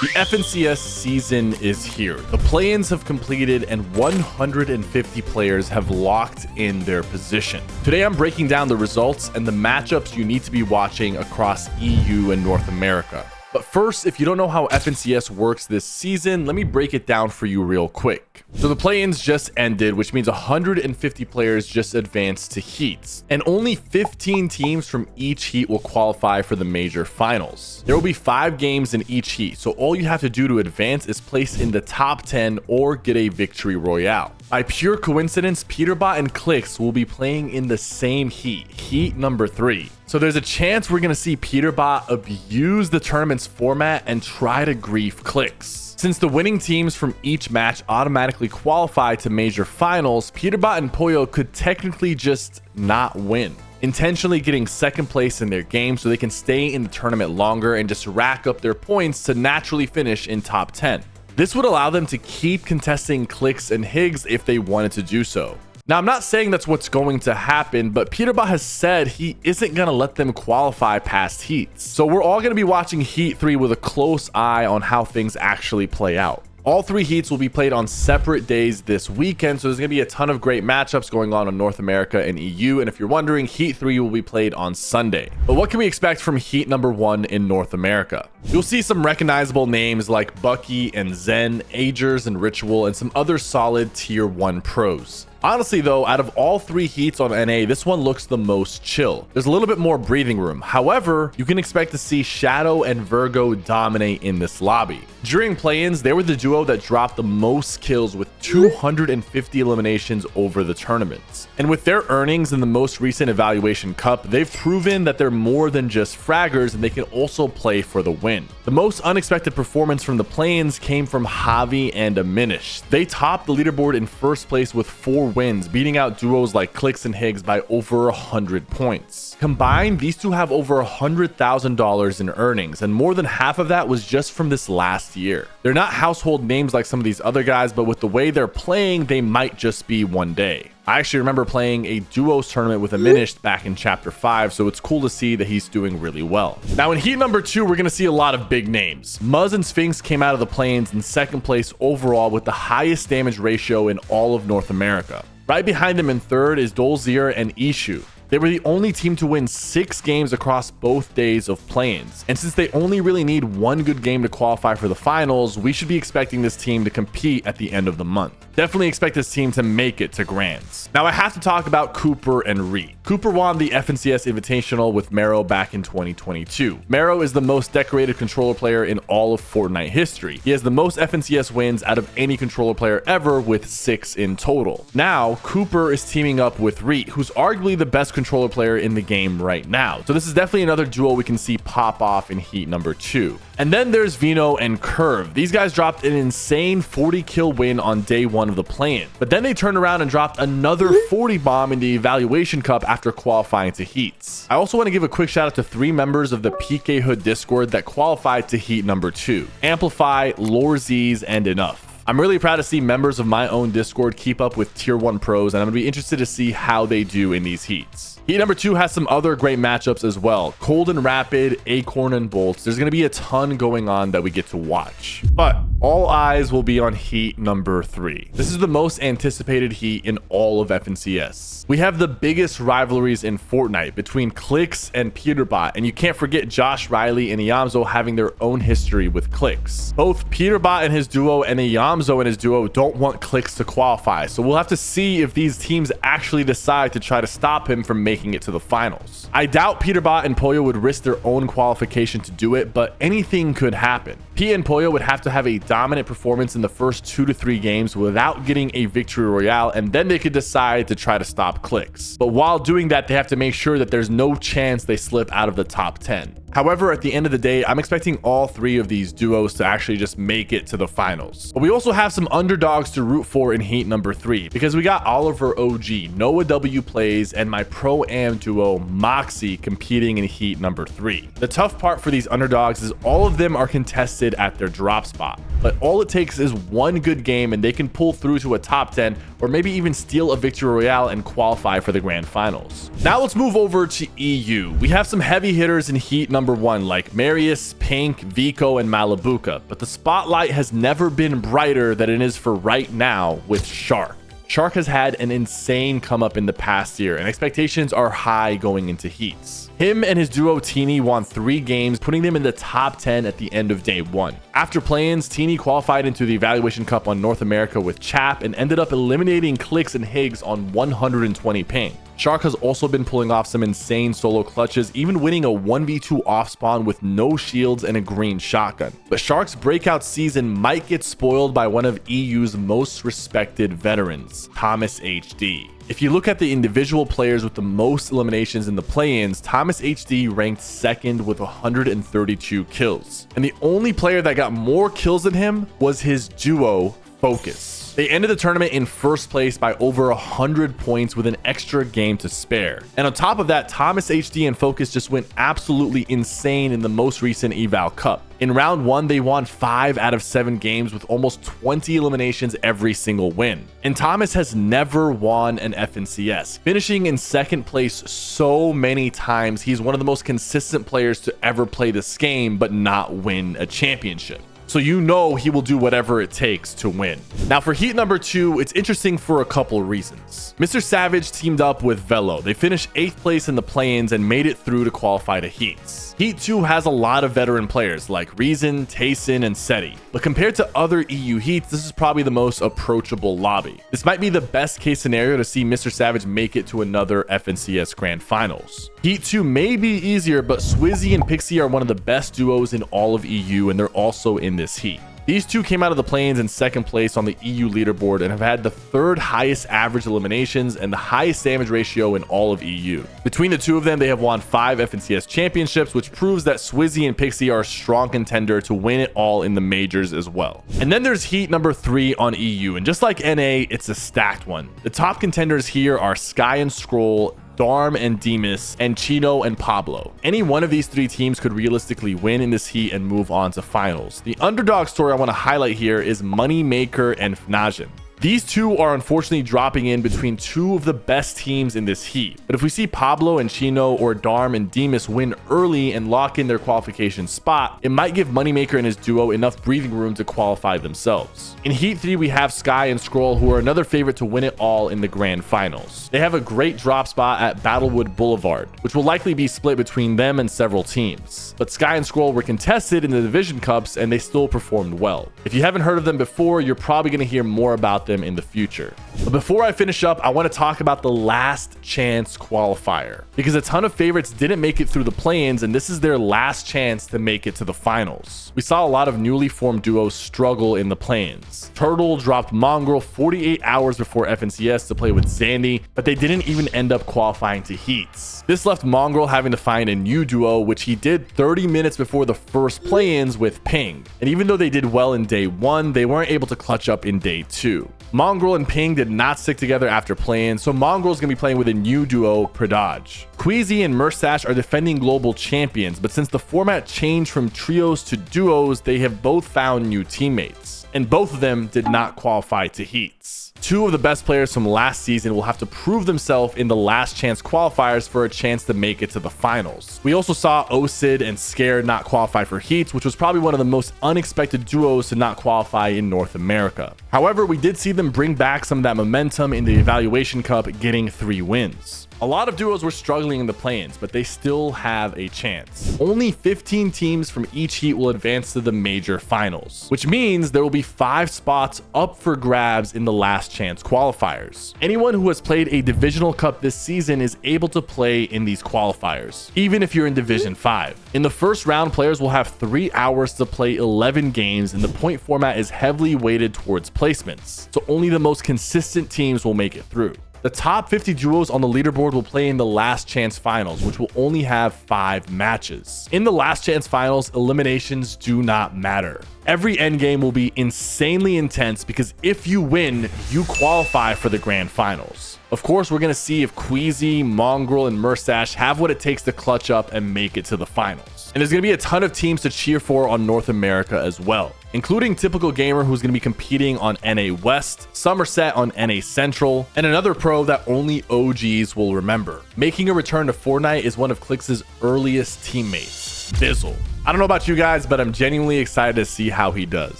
The FNCS season is here. The play-ins have completed and 150 players have locked in their position. Today I'm breaking down the results and the matchups you need to be watching across EU and North America. But first, if you don't know how FNCS works this season, let me break it down for you real quick. So the play-ins just ended, which means 150 players just advanced to heats. And only 15 teams from each heat will qualify for the major finals. There will be 5 games in each heat, so all you have to do to advance is place in the top 10 or get a victory royale. By pure coincidence, Peterbot and Clix will be playing in the same heat, heat number 3. So there's a chance we're going to see Peterbot abuse the tournament's format and try to grief Clix. Since the winning teams from each match automatically qualify to major finals, Peterbot and Pollo could technically just not win, intentionally getting second place in their game so they can stay in the tournament longer and just rack up their points to naturally finish in top 10. This would allow them to keep contesting Clix and Higgs if they wanted to do so. Now, I'm not saying that's what's going to happen, but Peterbot has said he isn't going to let them qualify past heats. So we're all going to be watching Heat 3 with a close eye on how things actually play out. All 3 heats will be played on separate days this weekend, so there's going to be a ton of great matchups going on in North America and EU. And if you're wondering, Heat 3 will be played on Sunday. But what can we expect from heat number 1 in North America? You'll see some recognizable names like Bucky and Zen, Agers and Ritual, and some other solid tier 1 pros. Honestly though, out of all 3 heats on NA, this one looks the most chill. There's a little bit more breathing room. However, you can expect to see Shadow and Virgo dominate in this lobby. During play-ins, they were the duo that dropped the most kills with 250 eliminations over the tournaments. And with their earnings in the most recent Evaluation Cup, they've proven that they're more than just fraggers and they can also play for the win. The most unexpected performance from the play-ins came from Javi and Aminish. They topped the leaderboard in first place with 4 wins, beating out duos like Clix and Higgs by over 100 points. Combined, these two have over $100,000 in earnings, and more than half of that was just from this last year. They're not household names like some of these other guys, but with the way they're playing, they might just be one day. I actually remember playing a duos tournament with Aminish back in chapter 5, so it's cool to see that he's doing really well. Now in heat number 2, we're going to see a lot of big names. Muzz and Sphinx came out of the play-ins in second place overall with the highest damage ratio in all of North America. Right behind them in third is Dolzier and Ishu. They were the only team to win 6 games across both days of play-ins. And since they only really need 1 good game to qualify for the finals, we should be expecting this team to compete at the end of the month. Definitely expect this team to make it to Grands. Now I have to talk about Cooper and Reed. Cooper won the FNCS Invitational with Mero back in 2022. Mero is the most decorated controller player in all of Fortnite history. He has the most FNCS wins out of any controller player ever with 6 in total. Now, Cooper is teaming up with Reed, who's arguably the best controller player in the game right now. So this is definitely another duo we can see pop off in heat number 2. And then there's Vino and Curve. These guys dropped an insane 40 kill win on day 1 of the play-in, but then they turned around and dropped another 40 bomb in the Evaluation Cup after qualifying to heats. I also want to give a quick shout out to 3 members of the PK Hood Discord that qualified to heat number 2: Amplify, Lorzies, and Enough. I'm really proud to see members of my own Discord keep up with tier 1 pros, and I'm going to be interested to see how they do in these heats. Heat number 2 has some other great matchups as well. Cold and Rapid, Acorn and Bolts. There's going to be a ton going on that we get to watch. But all eyes will be on heat number 3. This is the most anticipated heat in all of FNCS. We have the biggest rivalries in Fortnite between Clix and Peterbot, and you can't forget Josh Riley and Iyamzo having their own history with Clix. Both Peterbot and his duo and Iyamzo and his duo don't want Clix to qualify, so we'll have to see if these teams actually decide to try to stop him from making it to the finals. I doubt Peterbot and Pollo would risk their own qualification to do it, but anything could happen. P and Pollo would have to have a dominant performance in the first 2 to 3 games without getting a victory royale, and then they could decide to try to stop Clix. But while doing that, they have to make sure that there's no chance they slip out of the top 10. However, at the end of the day, I'm expecting all 3 of these duos to actually just make it to the finals. But we also have some underdogs to root for in heat number 3, because we got Oliver OG, Noah W Plays, and my Pro-Am duo Moxie competing in heat number 3. The tough part for these underdogs is all of them are contested at their drop spot. But all it takes is 1 good game and they can pull through to a top 10 or maybe even steal a victory royale and qualify for the grand finals. Now let's move over to EU. We have some heavy hitters in heat number 1 like Marius, Pink, Vico, and Malabuka, but the spotlight has never been brighter than it is for right now with Shark. Shark has had an insane come up in the past year, and expectations are high going into heats. Him and his duo Teeny won 3 games, putting them in the top 10 at the end of day 1. After play-ins, Teeny qualified into the Evaluation Cup on North America with Chap and ended up eliminating Clicks and Higgs on 120 ping. Shark has also been pulling off some insane solo clutches, even winning a 1v2 off spawn with no shields and a green shotgun. But Shark's breakout season might get spoiled by one of EU's most respected veterans, Thomas HD. If you look at the individual players with the most eliminations in the play-ins, Thomas HD ranked 2nd with 132 kills. And the only player that got more kills than him was his duo, Focus. They ended the tournament in 1st place by over 100 points with an extra game to spare. And on top of that, Thomas HD and Focus just went absolutely insane in the most recent Eval Cup. In round 1, they won 5 out of 7 games with almost 20 eliminations every single win. And Thomas has never won an FNCS, finishing in 2nd place so many times. He's one of the most consistent players to ever play this game but not win a championship. So you know he will do whatever it takes to win. Now for heat number 2, it's interesting for a couple reasons. Mr. Savage teamed up with Velo. They finished 8th place in the play-ins and made it through to qualify to heats. Heat 2 has a lot of veteran players like Reason, Tayson, and Seti. But compared to other EU heats, this is probably the most approachable lobby. This might be the best case scenario to see Mr. Savage make it to another FNCS Grand Finals. Heat 2 may be easier, but Swizzy and Pixie are one of the best duos in all of EU, and they're also in this heat. These two came out of the play-ins in 2nd place on the EU leaderboard and have had the 3rd highest average eliminations and the highest damage ratio in all of EU. Between the two of them, they have won 5 FNCS championships, which proves that Swizzy and Pixie are a strong contender to win it all in the majors as well. And then there's heat number 3 on EU, and just like NA, it's a stacked one. The top contenders here are Sky and Scroll, Darm and Demas, and Chino and Pablo. Any one of these 3 teams could realistically win in this heat and move on to finals. The underdog story I want to highlight here is Moneymaker and Fnajan. These two are unfortunately dropping in between 2 of the best teams in this heat. But if we see Pablo and Chino or Darm and Demas win early and lock in their qualification spot, it might give Moneymaker and his duo enough breathing room to qualify themselves. In Heat 3, we have Sky and Scroll, who are another favorite to win it all in the grand finals. They have a great drop spot at Battlewood Boulevard, which will likely be split between them and several teams. But Sky and Scroll were contested in the Division Cups and they still performed well. If you haven't heard of them before, you're probably going to hear more about them in the future. But before I finish up, I want to talk about the last chance qualifier, because a ton of favorites didn't make it through the play-ins and this is their last chance to make it to the finals. We saw a lot of newly formed duos struggle in the play-ins. Turtle dropped Mongrel 48 hours before FNCS to play with Zandy, but they didn't even end up qualifying to heats. This left Mongrel having to find a new duo, which he did 30 minutes before the first play-ins with Ping. And even though they did well in day 1, they weren't able to clutch up in day 2. Mongrel and Ping did not stick together after play-in, so Mongrel's gonna be playing with a new duo, Pradaj. Queasy and Murstache are defending global champions, but since the format changed from trios to duos, they have both found new teammates, and both of them did not qualify to heats. 2 of the best players from last season will have to prove themselves in the last chance qualifiers for a chance to make it to the finals. We also saw Osid and Scared not qualify for heats, which was probably one of the most unexpected duos to not qualify in North America. However, we did see them bring back some of that momentum in the Evaluation Cup, getting 3 wins. A lot of duos were struggling in the play-ins, but they still have a chance. Only 15 teams from each heat will advance to the major finals, which means there will be 5 spots up for grabs in the last chance qualifiers. Anyone who has played a divisional cup this season is able to play in these qualifiers, even if you're in Division 5. In the first round, players will have 3 hours to play 11 games, and the point format is heavily weighted towards placements, so only the most consistent teams will make it through. The top 50 duos on the leaderboard will play in the last chance finals, which will only have 5 matches. In the last chance finals, eliminations do not matter. Every endgame will be insanely intense because if you win, you qualify for the grand finals. Of course, we're going to see if Queasy, Mongrel, and Murstache have what it takes to clutch up and make it to the finals. And there's going to be a ton of teams to cheer for on North America as well, including Typical Gamer, who's going to be competing on NA West, Somerset on NA Central, and another pro that only OGs will remember. Making a return to Fortnite is one of Clix's earliest teammates, Bizzle. I don't know about you guys, but I'm genuinely excited to see how he does.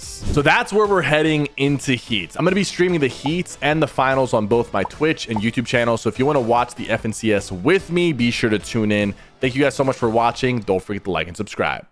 So that's where we're heading into Heats. I'm going to be streaming the Heats and the finals on both my Twitch and YouTube channel. So if you want to watch the FNCS with me, be sure to tune in. Thank you guys so much for watching. Don't forget to like and subscribe.